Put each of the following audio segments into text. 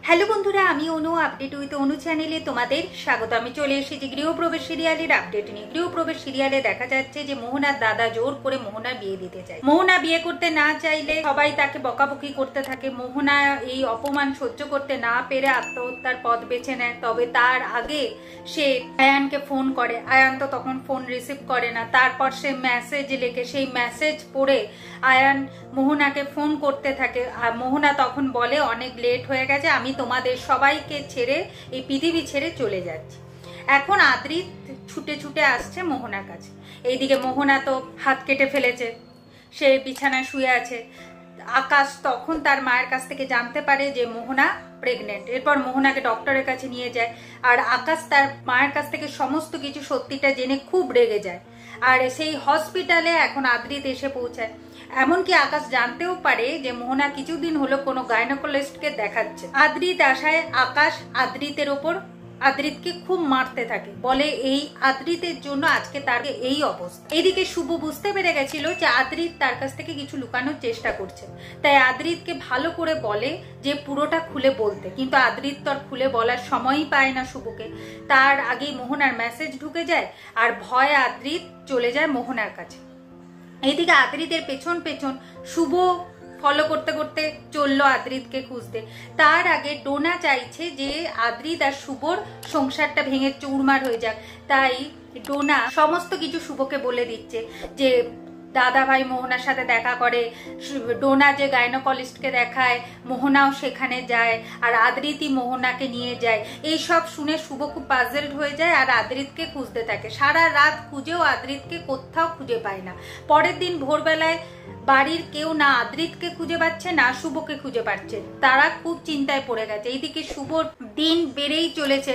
Hello বন্ধুরা, আমি অনু update with অনু চ্যানেলে তোমাদের স্বাগত। আমি চলে এসেছি গৃহপ্রবেশ সিরিয়ালের আপডেট নিয়ে। গৃহপ্রবেশ সিরিয়ালে দেখা যাচ্ছে যে মোহনার দাদা জোর করে মোহনার বিয়ে দিতে চায়। মোহনা বিয়ে করতে না চাইলে সবাই তাকে বকাবকি করতে থাকে। মোহনা এই অপমান সহ্য করতে না পেরে আত্মহত্যার পথ বেছে নেয়। তবে তার আগে সে আয়ানকে ফোন করে। আয়ান তো তখন ফোন রিসিভ করে না। তারপর সে মেসেজ লেখে, সেই মেসেজ পড়ে আয়ান মোহনাকে ফোন করতে থাকে। আর মোহনা তখন বলে অনেক লেট হয়ে গেছে, আমি তোমাদের সবাইকে ছেড়ে এই পৃথিবী ছেড়ে চলে যাচ্ছি। এখন আদ্রিত ছুটে ছুটে আসছে মোহনার কাছে। এইদিকে মোহনা তো হাত কেটে ফেলেছে, সে বিছানায় শুয়ে আছে। আকাশ তখন তার মায়ের কাছ থেকে জানতে পারে যে মোহনা প্রেগনেন্ট। এরপর মোহনাকে ডক্টরের কাছে নিয়ে যায়। আর আকাশ তার মায়ের কাছ থেকে সমস্ত কিছু সত্যিটা জেনে খুব রেগে যায়। আর সেই হসপিটালে এখন আদ্রিত এসে পৌঁছায়। এমনকি আকাশ জানতেও পারে যে মোহনা কিছুদিন হলো কোনো গাইনোকোলজিস্টকে দেখাচ্ছে। আদ্রিত আশায় আকাশ আদ্রিতকে খুব মারতে থাকে, বলে এই আদ্রিতের জন্য আজকে তার এই অবস্থা। এদিকে শুভ বুঝতে পেরে গেছিল যে আদ্রিত তার কাছ থেকে কিছু লুকানোর চেষ্টা করছে, তাই আদ্রিতকে ভালো করে বলে যে পুরোটা খুলে বলতে। কিন্তু আদ্রিত তো আর খুলে বলার সময়ই পায় না শুভকে। তার আগেই মোহনার মেসেজ ঢুকে যায় আর ভয়ে আদ্রিত চলে যায় মোহনার কাছে। এইদিকে আদ্রিতের পেছন পেছন শুভ ফলো করতে করতে চললো আদ্রিতকে খুঁজতে। তার আগে ডোনা চাইছে যে আদ্রিত আর শুভর সংসারটা ভেঙে চুরমার হয়ে যাক। তাই ডোনা সমস্ত কিছু শুভকে বলে দিচ্ছে যে দাদা ভাই মোহনার সাথে দেখা করে, ডোনা যে গাইনোকোলজিস্টকে দেখায়, মোহনাও সেখানে যায়, আর আদ্রিতই মোহনাকে নিয়ে যায়। এই সব শুনে শুভ খুব পাজলড হয়ে যায় আর আদ্রিতকে খুঁজতে থাকে। সারা রাত খুঁজেও আদ্রিতকে কোথাও খুঁজে পায় না। পরের দিন ভোরবেলায় বাড়ির কেউ না আদ্রিতকে খুঁজে পাচ্ছে না শুভকে খুঁজে পাচ্ছে। তারা খুব চিন্তায় পড়ে গেছে। এইদিকে শুভর দিন বেড়েই চলেছে,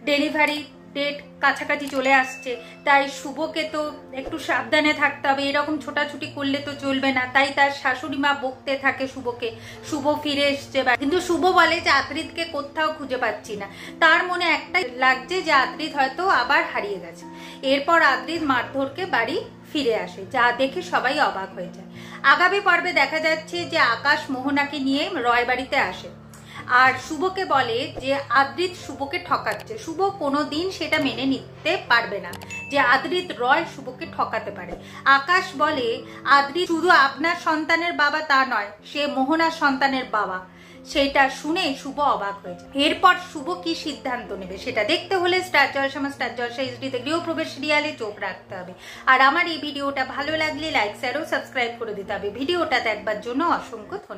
ডেলিভারি ডেট কাছাকাছি চলে আসছে। তাই শুভকে তো একটু সাবধানে থাকতে হবে, এরকম ছোটাছুটি করলে তো চলবে না। তাই তার শাশুড়ি মা বকতে থাকে শুভকে। শুভ ফিরে এসছে, কিন্তু শুভ বলে যে আদ্রিতকে কোথাও খুঁজে পাচ্ছি না। তার মনে একটাই লাগছে যে আদ্রিত হয়তো আবার হারিয়ে গেছে। এরপর আদ্রিত মারধরকে বাড়ি ফিরে আসে, যা দেখে সবাই অবাক হয়ে যায়। আগামী পর্বে দেখা যাচ্ছে যে আকাশ মোহনাকে নিয়ে রয় বাড়িতে আসে আর শুভকে বলে যে আদ্রিত শুভকে ঠকাচ্ছে। শুভ কোনোদিন সেটা মেনে নিতে পারবে না যে আদ্রিত রয় শুভকে ঠকাতে পারে। আকাশ বলে আদ্রিত শুধু আপনার সন্তানের বাবা তা নয়, সে মোহনার সন্তানের বাবা। সেটা শুনে শুভ অবাক হয়ে যায়। এরপর শুভ কি সিদ্ধান্ত নেবে সেটা দেখতে হলে স্টার জলসা এইচডিতে গৃহপ্রবেশ সিরিয়ালে চোখ রাখতে হবে। আর আমার এই ভিডিওটা ভালো লাগলে লাইক শেয়ার ও সাবস্ক্রাইব করে দিতে হবে। ভিডিওটা দেখবার জন্য অসংখ্য ধন্যবাদ।